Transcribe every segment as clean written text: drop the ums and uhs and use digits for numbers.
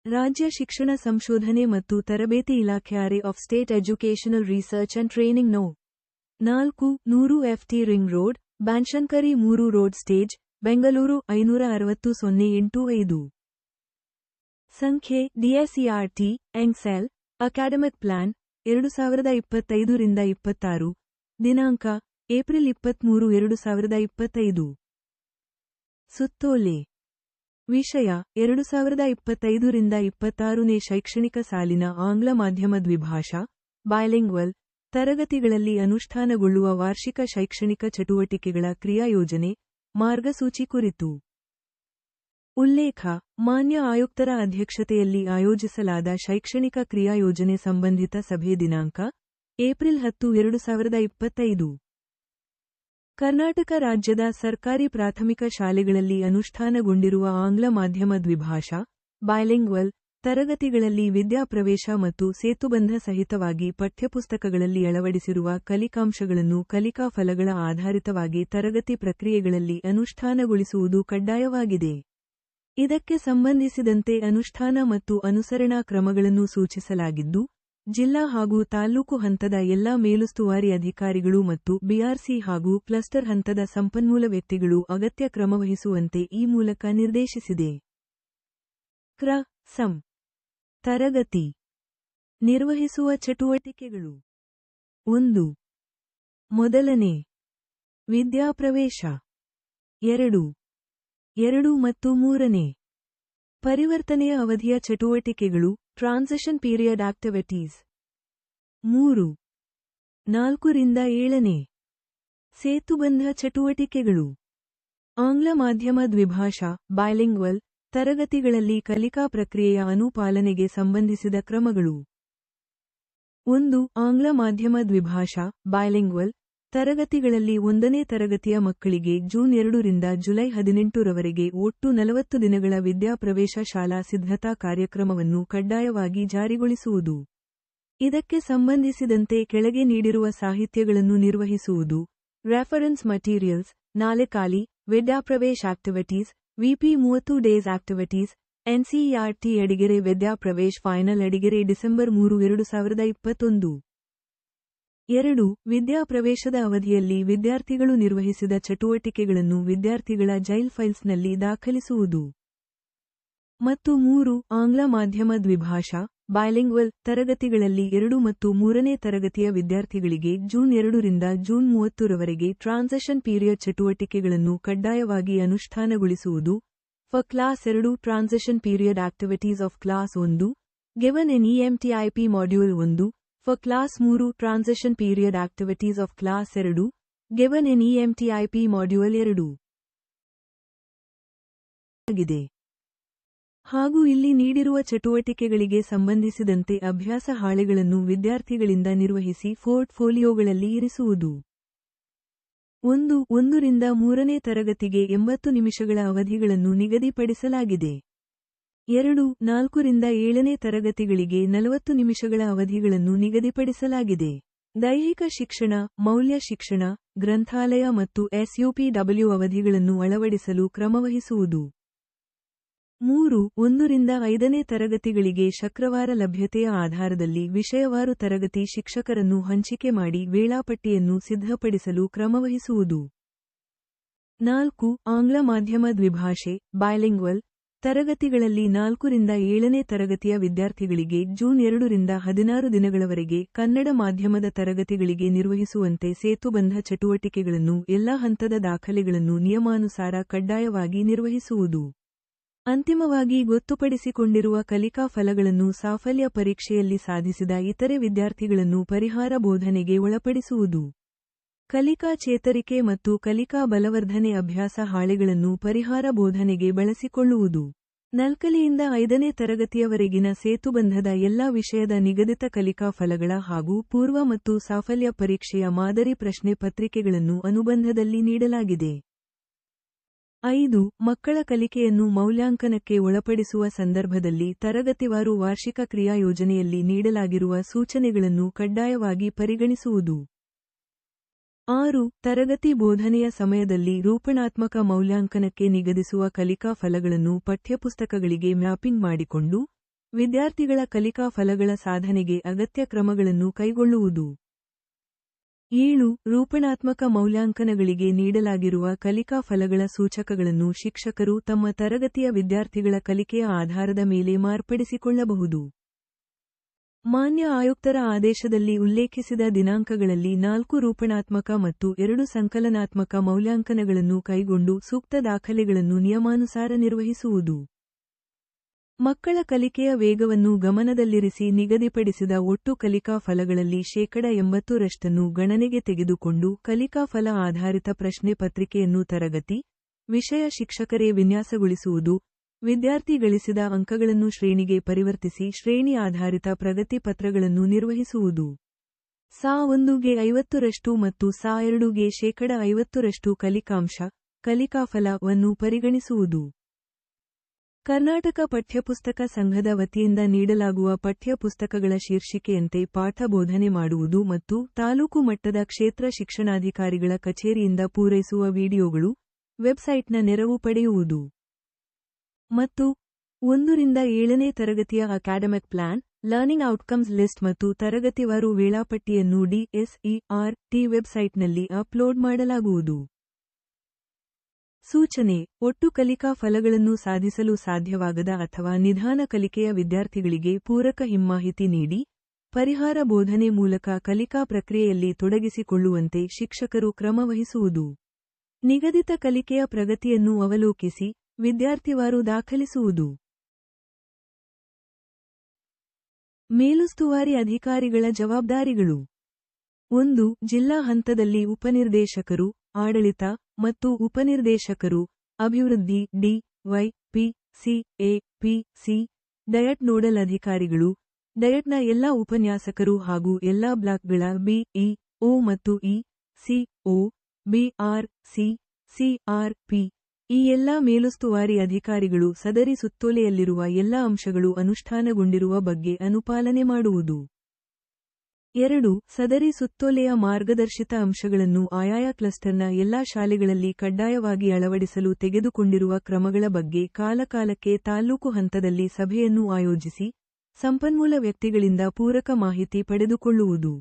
ರಾಜ್ಯ ಶಿಕ್ಷಣ ಸಂಶೋಧನೆ ಮತ್ತು ತರಬೇತಿ ಇಲಾಖೆ ಆರೆ of state educational research and training no. 400 FT ring road, Banashankari 3 road stage, Bengaluru 560-085. ಸಂಖ್ಯೆ DSERT, ENGSEL, ಅಕಾಡೆಮಿಕ್ ಪ್ಲಾನ್, 2025-26. ದಿನಾಂಕ ಏಪ್ರಿಲ್ 23, 2025. ಸುತ್ತೋಲೆ. ವಿಷಯ 2025-26ನೇ ಶೈಕ್ಷಣಿಕ ಸಾಲಿನ ಆಂಗ್ಲ ಮಾಧ್ಯಮ ದ್ವಿಭಾಷಾ, ಬೈಲಿಂಗ್ವಲ್, ತರಗತಿಗಳಲ್ಲಿ ಅನುಷ್ಠಾನಗೊಳ್ಳುವ ವಾರ್ಷಿಕ ಶೈಕ್ಷಣಿಕ ಚಟುವಟಿಕೆಗಳ ಕ್ರಿಯಾಯೋಜನೆ, ಮಾರ್ಗಸೂಚಿ ಕುರಿತು. ಉಲ್ಲೇಖ: ಮಾನ್ಯ ಆಯುಕ್ತರ ಅಧ್ಯಕ್ಷತೆಯಲ್ಲಿ ಆಯೋಜಿಸಲಾದ ಶೈಕ್ಷಣಿಕ ಕ್ರಿಯಾಯೋಜನೆ ಸಂಬಂಧಿತ ಸಭೆ ದಿನಾಂಕ ಏಪ್ರಿಲ್ 10, 2025. ಕರ್ನಾಟಕ ರಾಜ್ಯದ ಸರ್ಕಾರಿ ಪ್ರಾಥಮಿಕ ಶಾಲೆಗಳಲ್ಲಿ ಅನುಷ್ಠಾನಗೊಂಡಿರುವ ಆಂಗ್ಲ ಮಾಧ್ಯಮ ದ್ವಿಭಾಷಾ, ಬೈಲಿಂಗ್ವಲ್, ತರಗತಿಗಳಲ್ಲಿ ವಿದ್ಯಾಪ್ರವೇಶ ಮತ್ತು ಸೇತುಬಂಧ ಸಹಿತವಾಗಿ ಪಠ್ಯಪುಸ್ತಕಗಳಲ್ಲಿ ಅಳವಡಿಸಿರುವ ಕಲಿಕಾಂಶಗಳನ್ನು ಕಲಿಕಾ ಫಲಗಳ ಆಧಾರಿತವಾಗಿ ತರಗತಿ ಪ್ರಕ್ರಿಯೆಗಳಲ್ಲಿ ಅನುಷ್ಠಾನಗೊಳಿಸುವುದು ಕಡ್ಡಾಯವಾಗಿದೆ. ಇದಕ್ಕೆ ಸಂಬಂಧಿಸಿದಂತೆ ಅನುಷ್ಠಾನ ಮತ್ತು ಅನುಸರಣಾ ಕ್ರಮಗಳನ್ನು ಸೂಚಿಸಲಾಗಿದ್ದು, ಜಿಲ್ಲಾ ಹಾಗೂ ತಾಲ್ಲೂಕು ಹಂತದ ಎಲ್ಲಾ ಮೇಲುಸ್ತುವಾರಿ ಅಧಿಕಾರಿಗಳು ಮತ್ತು ಬಿಆರ್ಸಿ ಹಾಗೂ ಕ್ಲಸ್ಟರ್ ಹಂತದ ಸಂಪನ್ಮೂಲ ವ್ಯಕ್ತಿಗಳು ಅಗತ್ಯ ಕ್ರಮವಹಿಸುವಂತೆ ಈ ಮೂಲಕ ನಿರ್ದೇಶಿಸಿದೆ. ಸಂ. ತರಗತಿ ನಿರ್ವಹಿಸುವ ಚಟುವಟಿಕೆಗಳು. 1. ಮೊದಲನೇ ವಿದ್ಯಾಪ್ರವೇಶ. 2 ಮತ್ತು 3ನೇ ಪರಿವರ್ತನೆಯ ಅವಧಿಯ ಚಟುವಟಿಕೆಗಳು, ಟ್ರಾನ್ಸಿಷನ್ ಪೀರಿಯಡ್ ಆಕ್ಟಿವಿಟೀಸ್. 3. 4 ರಿಂದ 7ನೇ ಸೇತುಬಂಧ ಚಟುವಟಿಕೆಗಳು. ಆಂಗ್ಲ ಮಾಧ್ಯಮ ದ್ವಿಭಾಷಾ, ಬೈಲಿಂಗ್ವಲ್, ತರಗತಿಗಳಲ್ಲಿ ಕಲಿಕಾ ಪ್ರಕ್ರಿಯೆಯ ಅನುಪಾಲನೆಗೆ ಸಂಬಂಧಿಸಿದ ಕ್ರಮಗಳು. 1. ಆಂಗ್ಲ ಮಾಧ್ಯಮ ದ್ವಿಭಾಷಾ, ಬೈಲಿಂಗ್ವಲ್, ತರಗತಿಗಳಲ್ಲಿ 1ನೇ ತರಗತಿಯ ಮಕ್ಕಳಿಗೆ ಜೂನ್ 2 ರಿಂದ ಜುಲೈ 18 ರವರೆಗೆ ಒಟ್ಟು 40 ದಿನಗಳ ವಿದ್ಯಾಪ್ರವೇಶ ಶಾಲಾ ಸಿದ್ಧತಾ ಕಾರ್ಯಕ್ರಮವನ್ನು ಕಡ್ಡಾಯವಾಗಿ ಜಾರಿಗೊಳಿಸುವುದು. ಇದಕ್ಕೆ ಸಂಬಂಧಿಸಿದಂತೆ ಕೆಳಗೆ ನೀಡಿರುವ ಸಾಹಿತ್ಯಗಳನ್ನು ನಿರ್ವಹಿಸುವುದು. Reference materials, Nalikali, Vidyapravesh activities, VP 30 days activities, NCERT ಎಡಿಗೆರೆ ವಿದ್ಯಾಪ್ರವೇಶ್ ಫೈನಲ್ ಎಡಿಗೆರೆ ಡಿಸೆಂಬರ್ 3, 2021. 2. ವಿದ್ಯಾಪ್ರವೇಶದ ಅವಧಿಯಲ್ಲಿ ವಿದ್ಯಾರ್ಥಿಗಳು ನಿರ್ವಹಿಸಿದ ಚಟುವಟಿಕೆಗಳನ್ನು ವಿದ್ಯಾರ್ಥಿಗಳ ಜೈಲ್ ಫೈಲ್ಸ್ನಲ್ಲಿ ದಾಖಲಿಸುವುದು. ಮತ್ತು 3. ಆಂಗ್ಲ ಮಾಧ್ಯಮ ದ್ವಿಭಾಷಾ, ಬೈಲಿಂಗ್ವಲ್, ತರಗತಿಗಳಲ್ಲಿ 2 ಮತ್ತು 3ನೇ ತರಗತಿಯ ವಿದ್ಯಾರ್ಥಿಗಳಿಗೆ ಜೂನ್ 2 ರಿಂದ ಜೂನ್ 30 ರವರೆಗೆ ಟ್ರಾನ್ಸಿಷನ್ ಪೀರಿಯಡ್ ಚಟುವಟಿಕೆಗಳನ್ನು ಕಡ್ಡಾಯವಾಗಿ ಅನುಷ್ಠಾನಗೊಳಿಸುವುದು. For class 2 transition period activities of class 1, given in EMTIP module 1. For class 3 transition period activities of class 2, given in EMTIP module 2. ಆಗಿದೆ. ಹಾಗೂ ಇಲ್ಲಿ ನೀಡಿರುವ ಚಟುವಟಿಕೆಗಳಿಗೆ ಸಂಬಂಧಿಸಿದಂತೆ ಅಭ್ಯಾಸ ಹಾಳೆಗಳನ್ನು ವಿದ್ಯಾರ್ಥಿಗಳಿಂದ ನಿರ್ವಹಿಸಿ ಪೋರ್ಟ್ಫೋಲಿಯೋಗಳಲ್ಲಿ ಇರಿಸುವುದು. 1 ರಿಂದ 3ನೇ ತರಗತಿಗೆ 80 ನಿಮಿಷಗಳ ಅವಧಿಗಳನ್ನು ನಿಗದಿಪಡಿಸಲಾಗಿದೆ. 2, 4 ರಿಂದ 7ನೇ ತರಗತಿಗಳಿಗೆ 40 ನಿಮಿಷಗಳ ಅವಧಿಗಳನ್ನು ನಿಗದಿಪಡಿಸಲಾಗಿದೆ. ದೈಹಿಕ ಶಿಕ್ಷಣ, ಮೌಲ್ಯ ಶಿಕ್ಷಣ, ಗ್ರಂಥಾಲಯ ಮತ್ತು SUPW ಅವಧಿಗಳನ್ನು ಅಳವಡಿಸಲು ಕ್ರಮವಹಿಸುವುದು. 3, 1 ರಿಂದ 5ನೇ ತರಗತಿಗಳಿಗೆ ಶುಕ್ರವಾರ ಲಭ್ಯತೆಯ ಆಧಾರದಲ್ಲಿ ವಿಷಯವಾರು ತರಗತಿ ಶಿಕ್ಷಕರನ್ನು ಹಂಚಿಕೆ ಮಾಡಿ ವೇಳಾಪಟ್ಟಿಯನ್ನು ಸಿದ್ಧಪಡಿಸಲು ಕ್ರಮವಹಿಸುವುದು. 4. ಆಂಗ್ಲ ಮಾಧ್ಯಮ ದ್ವಿಭಾಷೆ, ಬೈಲಿಂಗ್ವಲ್, ತರಗತಿಗಳಲ್ಲಿ 4 ರಿಂದ 7ನೇ ತರಗತಿಯ ವಿದ್ಯಾರ್ಥಿಗಳಿಗೆ ಜೂನ್ 2 ರಿಂದ 16 ದಿನಗಳವರೆಗೆ ಕನ್ನಡ ಮಾಧ್ಯಮದ ತರಗತಿಗಳಿಗೆ ನಿರ್ವಹಿಸುವಂತೆ ಸೇತುಬಂಧ ಚಟುವಟಿಕೆಗಳನ್ನು ಎಲ್ಲಾ ಹಂತದ ದಾಖಲೆಗಳನ್ನು ನಿಯಮಾನುಸಾರ ಕಡ್ಡಾಯವಾಗಿ ನಿರ್ವಹಿಸುವುದು. ಅಂತಿಮವಾಗಿ ಗೊತ್ತುಪಡಿಸಿಕೊಂಡಿರುವ ಕಲಿಕಾ ಫಲಗಳನ್ನು ಸಾಫಲ್ಯ ಪರೀಕ್ಷೆಯಲ್ಲಿ ಸಾಧಿಸಿದ ಇತರೆ ವಿದ್ಯಾರ್ಥಿಗಳನ್ನು ಪರಿಹಾರ ಬೋಧನೆಗೆ ಒಳಪಡಿಸುವುದು. ಕಲಿಕಾ ಚೇತರಿಕೆ ಮತ್ತು ಕಲಿಕಾ ಬಲವರ್ಧನೆ ಅಭ್ಯಾಸ ಹಾಳೆಗಳನ್ನು ಪರಿಹಾರ ಬೋಧನೆಗೆ ಬಳಸಿಕೊಳ್ಳುವುದು. ನಲ್ಕಲಿಯಿಂದ 5ನೇ ತರಗತಿಯವರೆಗಿನ ಸೇತುಬಂಧದ ಎಲ್ಲಾ ವಿಷಯದ ನಿಗದಿತ ಕಲಿಕಾ ಫಲಗಳ ಹಾಗೂ ಪೂರ್ವ ಮತ್ತು ಸಾಫಲ್ಯ ಪರೀಕ್ಷೆಯ ಮಾದರಿ ಪ್ರಶ್ನೆ ಪತ್ರಿಕೆಗಳನ್ನು ಅನುಬಂಧದಲ್ಲಿ ನೀಡಲಾಗಿದೆ. 5. ಮಕ್ಕಳ ಕಲಿಕೆಯನ್ನು ಮೌಲ್ಯಾಂಕನಕ್ಕೆ ಒಳಪಡಿಸುವ ಸಂದರ್ಭದಲ್ಲಿ ತರಗತಿವಾರು ವಾರ್ಷಿಕ ಕ್ರಿಯಾಯೋಜನೆಯಲ್ಲಿ ನೀಡಲಾಗಿರುವ ಸೂಚನೆಗಳನ್ನು ಕಡ್ಡಾಯವಾಗಿ ಪರಿಗಣಿಸುವುದು. 6. ತರಗತಿ ಬೋಧನೆಯ ಸಮಯದಲ್ಲಿ ರೂಪಣಾತ್ಮಕ ಮೌಲ್ಯಾಂಕನಕ್ಕೆ ನಿಗದಿಸುವ ಕಲಿಕಾ ಫಲಗಳನ್ನು ಪಠ್ಯಪುಸ್ತಕಗಳಿಗೆ ಮ್ಯಾಪಿಂಗ್ ಮಾಡಿಕೊಂಡು, ವಿದ್ಯಾರ್ಥಿಗಳ ಕಲಿಕಾ ಫಲಗಳ ಸಾಧನೆಗೆ ಅಗತ್ಯ ಕ್ರಮಗಳನ್ನು ಕೈಗೊಳ್ಳುವುದು. 7. ರೂಪಣಾತ್ಮಕ ಮೌಲ್ಯಾಂಕನಗಳಿಗೆ ನೀಡಲಾಗಿರುವ ಕಲಿಕಾ ಫಲಗಳ ಸೂಚಕಗಳನ್ನು ಶಿಕ್ಷಕರು ತಮ್ಮ ತರಗತಿಯ ವಿದ್ಯಾರ್ಥಿಗಳ ಕಲಿಕೆಯ ಆಧಾರದ ಮೇಲೆ ಮಾರ್ಪಡಿಸಿಕೊಳ್ಳಬಹುದು. ಮಾನ್ಯ ಆಯುಕ್ತರ ಆದೇಶದಲ್ಲಿ ಉಲ್ಲೇಖಿಸಿದ ದಿನಾಂಕಗಳಲ್ಲಿ 4 ರೂಪಣಾತ್ಮಕ ಮತ್ತು 2 ಸಂಕಲನಾತ್ಮಕ ಮೌಲ್ಯಾಂಕನಗಳನ್ನು ಕೈಗೊಂಡು ಸೂಕ್ತ ದಾಖಲೆಗಳನ್ನು ನಿಯಮಾನುಸಾರ ನಿರ್ವಹಿಸುವುದು. ಮಕ್ಕಳ ಕಲಿಕೆಯ ವೇಗವನ್ನು ಗಮನದಲ್ಲಿರಿಸಿ ನಿಗದಿಪಡಿಸಿದ ಒಟ್ಟು ಕಲಿಕಾ ಫಲಗಳಲ್ಲಿ 80% ಗಣನೆಗೆ ತೆಗೆದುಕೊಂಡು ಕಲಿಕಾ ಫಲ ಆಧಾರಿತ ಪ್ರಶ್ನೆ ಪತ್ರಿಕೆಯನ್ನು ತರಗತಿ, ವಿಷಯ ಶಿಕ್ಷಕರೇ ವಿನ್ಯಾಸಗೊಳಿಸುವುದು. ವಿದ್ಯಾರ್ಥಿ ಗಳಿಸಿದ ಅಂಕಗಳನ್ನು ಶ್ರೇಣಿಗೆ ಪರಿವರ್ತಿಸಿ ಶ್ರೇಣಿ ಆಧಾರಿತ ಪ್ರಗತಿ ಪತ್ರಗಳನ್ನು ನಿರ್ವಹಿಸುವುದು. ಸಾ 1ಗೆ 50% ಮತ್ತು ಸಾ 2ಗೆ 50% ಕಲಿಕಾಂಶ, ಕಲಿಕಾಫಲ ವನ್ನು ಪರಿಗಣಿಸುವುದು. ಕರ್ನಾಟಕ ಪಠ್ಯಪುಸ್ತಕ ಸಂಘದ ವತಿಯಿಂದ ನೀಡಲಾಗುವ ಪಠ್ಯ ಪುಸ್ತಕಗಳ ಶೀರ್ಷಿಕೆಯಂತೆ ಪಾಠ ಬೋಧನೆ ಮಾಡುವುದು ಮತ್ತು ತಾಲೂಕು ಮಟ್ಟದ ಕ್ಷೇತ್ರ ಶಿಕ್ಷಣಾಧಿಕಾರಿಗಳ ಕಚೇರಿಯಿಂದ ಪೂರೈಸುವ ವಿಡಿಯೋಗಳು, ವೆಬ್ಸೈಟ್ನ ನೆರವು ಪಡೆಯುವುದು. ಮತ್ತು 1ರಿಂದ 7ನೇ ತರಗತಿಯ academic plan, learning outcomes list ಮತ್ತು ತರಗತಿವಾರು ವೇಳಾಪಟ್ಟಿಯನ್ನು DSERT ವೆಬ್ಸೈಟ್ನಲ್ಲಿ ಅಪ್ಲೋಡ್ ಮಾಡಲಾಗುವುದು. ಸೂಚನೆ: ಒಟ್ಟು ಕಲಿಕಾ ಫಲಗಳನ್ನು ಸಾಧಿಸಲು ಸಾಧ್ಯವಾಗದ ಅಥವಾ ನಿಧಾನ ಕಲಿಕೆಯ ವಿದ್ಯಾರ್ಥಿಗಳಿಗೆ ಪೂರಕ ಹಿಮ್ಮಾಹಿತಿ ನೀಡಿ, ಪರಿಹಾರ ಬೋಧನೆ ಮೂಲಕ ಕಲಿಕಾ ಪ್ರಕ್ರಿಯೆಯಲ್ಲಿ ತೊಡಗಿಸಿಕೊಳ್ಳುವಂತೆ ಶಿಕ್ಷಕರು ಕ್ರಮ ವಹಿಸುವುದು. ನಿಗದಿತ ಕಲಿಕೆಯ ಪ್ರಗತಿಯನ್ನು ಅವಲೋಕಿಸಿ, ವಿದ್ಯಾರ್ಥಿವಾರು ದಾಖಲಿಸುವುದು. ಮೇಲುಸ್ತುವಾರಿ ಅಧಿಕಾರಿಗಳ ಜವಾಬ್ದಾರಿಗಳು. 1. ಜಿಲ್ಲಾ ಹಂತದಲ್ಲಿ ಉಪನಿರ್ದೇಶಕರು, ಆಡಳಿತ ಮತ್ತು ಉಪನಿರ್ದೇಶಕರು, ಅಭಿವೃದ್ಧಿ DYPCAPC, ಡಯಟ್ ನೋಡಲ್ ಅಧಿಕಾರಿಗಳು, ಡಯಟ್ನ ಎಲ್ಲಾ ಉಪನ್ಯಾಸಕರು ಹಾಗೂ ಎಲ್ಲಾ ಬ್ಲಾಕ್ಗಳ BEO ಮತ್ತು ECO, BRC, CRP, ಈ ಎಲ್ಲಾ ಮೇಲುಸ್ತುವಾರಿ ಅಧಿಕಾರಿಗಳು ಸದರಿ ಸುತ್ತೋಲೆಯಲ್ಲಿರುವ ಎಲ್ಲಾ ಅಂಶಗಳು ಅನುಷ್ಠಾನಗೊಂಡಿರುವ ಬಗ್ಗೆ ಅನುಪಾಲನೆ ಮಾಡುವುದು. 2. ಸದರಿ ಸುತ್ತೋಲೆಯ ಮಾರ್ಗದರ್ಶಿತ ಅಂಶಗಳನ್ನು ಆಯಾಯ ಕ್ಲಸ್ಟರ್ನ ಎಲ್ಲಾ ಶಾಲೆಗಳಲ್ಲಿ ಕಡ್ಡಾಯವಾಗಿ ಅಳವಡಿಸಲು ತೆಗೆದುಕೊಂಡಿರುವ ಕ್ರಮಗಳ ಬಗ್ಗೆ ಕಾಲಕಾಲಕ್ಕೆ ತಾಲ್ಲೂಕು ಹಂತದಲ್ಲಿ ಸಭೆಯನ್ನು ಆಯೋಜಿಸಿ, ಸಂಪನ್ಮೂಲ ವ್ಯಕ್ತಿಗಳಿಂದ ಪೂರಕ ಮಾಹಿತಿ ಪಡೆದುಕೊಳ್ಳುವುದು.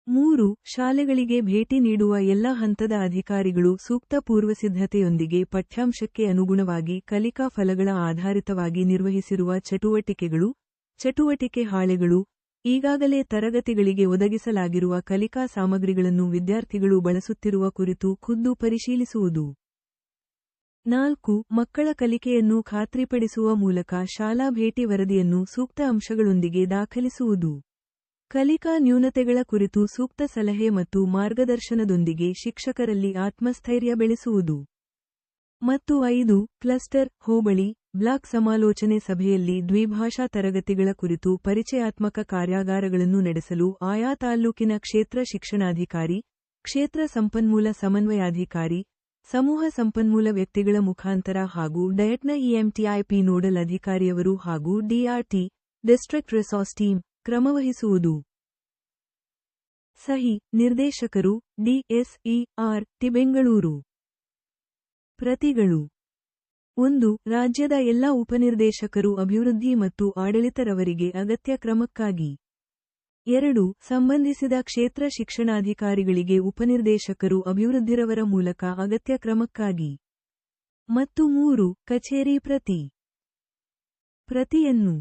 3. ಶಾಲೆಗಳಿಗೆ ಭೇಟಿ ನೀಡುವ ಎಲ್ಲಾ ಹಂತದ ಅಧಿಕಾರಿಗಳು ಸೂಕ್ತ ಪೂರ್ವಸಿದ್ಧತೆಯೊಂದಿಗೆ ಪಠ್ಯಾಂಶಕ್ಕೆ ಅನುಗುಣವಾಗಿ ಕಲಿಕಾ ಫಲಗಳ ಆಧಾರಿತವಾಗಿ ನಿರ್ವಹಿಸಿರುವ ಚಟುವಟಿಕೆಗಳು, ಚಟುವಟಿಕೆ ಹಾಳೆಗಳು, ಈಗಾಗಲೇ ತರಗತಿಗಳಿಗೆ ಒದಗಿಸಲಾಗಿರುವ ಕಲಿಕಾ ಸಾಮಗ್ರಿಗಳನ್ನು ವಿದ್ಯಾರ್ಥಿಗಳು ಬಳಸುತ್ತಿರುವ ಕುರಿತು ಖುದ್ದು ಪರಿಶೀಲಿಸುವುದು. 4. ಮಕ್ಕಳ ಕಲಿಕೆಯನ್ನು ಖಾತ್ರಿಪಡಿಸುವ ಮೂಲಕ ಶಾಲಾ ಭೇಟಿ ವರದಿಯನ್ನು ಸೂಕ್ತ ಅಂಶಗಳೊಂದಿಗೆ ದಾಖಲಿಸುವುದು. ಕಲಿಕಾ ನ್ಯೂನತೆಗಳ ಕುರಿತು ಸೂಕ್ತ ಸಲಹೆ ಮತ್ತು ಮಾರ್ಗದರ್ಶನದೊಂದಿಗೆ ಶಿಕ್ಷಕರಲ್ಲಿ ಆತ್ಮಸ್ಥೈರ್ಯ ಬೆಳೆಸುವುದು. ಮತ್ತು 5. ಕ್ಲಸ್ಟರ್, ಹೋಬಳಿ, ಬ್ಲಾಕ್ ಸಮಾಲೋಚನೆ ಸಭೆಯಲ್ಲಿ ದ್ವಿಭಾಷಾ ತರಗತಿಗಳ ಕುರಿತು ಪರಿಚಯಾತ್ಮಕ ಕಾರ್ಯಾಗಾರಗಳನ್ನು ನಡೆಸಲು ಆಯಾ ತಾಲ್ಲೂಕಿನ ಕ್ಷೇತ್ರ ಶಿಕ್ಷಣಾಧಿಕಾರಿ, ಕ್ಷೇತ್ರ ಸಂಪನ್ಮೂಲ ಸಮನ್ವಯಾಧಿಕಾರಿ, ಸಮೂಹ ಸಂಪನ್ಮೂಲ ವ್ಯಕ್ತಿಗಳ ಮುಖಾಂತರ ಹಾಗೂ ಡಯಟ್ನ EMTIP ನೋಡಲ್ ಅಧಿಕಾರಿಯವರು ಹಾಗೂ DRT, ಡಿಸ್ಟ್ರಿಕ್ಟ್ ರಿಸೋರ್ಸ್ ಟೀಮ್, ಕ್ರಮವಹಿಸುವುದು. ಸಹಿ: ನಿರ್ದೇಶಕರು, DSERT ಬೆಂಗಳೂರು. ಪ್ರತಿಗಳು: 1. ರಾಜ್ಯದ ಎಲ್ಲಾ ಉಪನಿರ್ದೇಶಕರು ಅಭಿವೃದ್ಧಿ ಮತ್ತು ಆಡಳಿತರವರಿಗೆ ಅಗತ್ಯ ಕ್ರಮಕ್ಕಾಗಿ. 2. ಸಂಬಂಧಿಸಿದ ಕ್ಷೇತ್ರ ಶಿಕ್ಷಣಾಧಿಕಾರಿಗಳಿಗೆ ಉಪನಿರ್ದೇಶಕರು ಅಭಿವೃದ್ಧಿರವರ ಮೂಲಕ ಅಗತ್ಯ ಕ್ರಮಕ್ಕಾಗಿ. ಮತ್ತು 3. ಕಚೇರಿ ಪ್ರತಿ. ಪ್ರತಿಯನ್ನು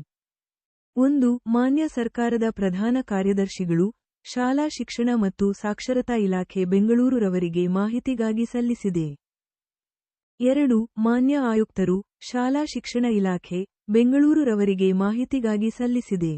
1. ಮಾನ್ಯ ಸರ್ಕಾರದ ಪ್ರಧಾನ ಕಾರ್ಯದರ್ಶಿಗಳು, ಶಾಲಾ ಶಿಕ್ಷಣ ಮತ್ತು ಸಾಕ್ಷರತಾ ಇಲಾಖೆ ಬೆಂಗಳೂರು ರವರಿಗೆ ಮಾಹಿತಿಗಾಗಿ ಸಲ್ಲಿಸಿದೆ. 2. ಮಾನ್ಯ ಆಯುಕ್ತರು, ಶಾಲಾ ಶಿಕ್ಷಣ ಇಲಾಖೆ, ಬೆಂಗಳೂರು ರವರಿಗೆ ಮಾಹಿತಿಗಾಗಿ ಸಲ್ಲಿಸಿದೆ.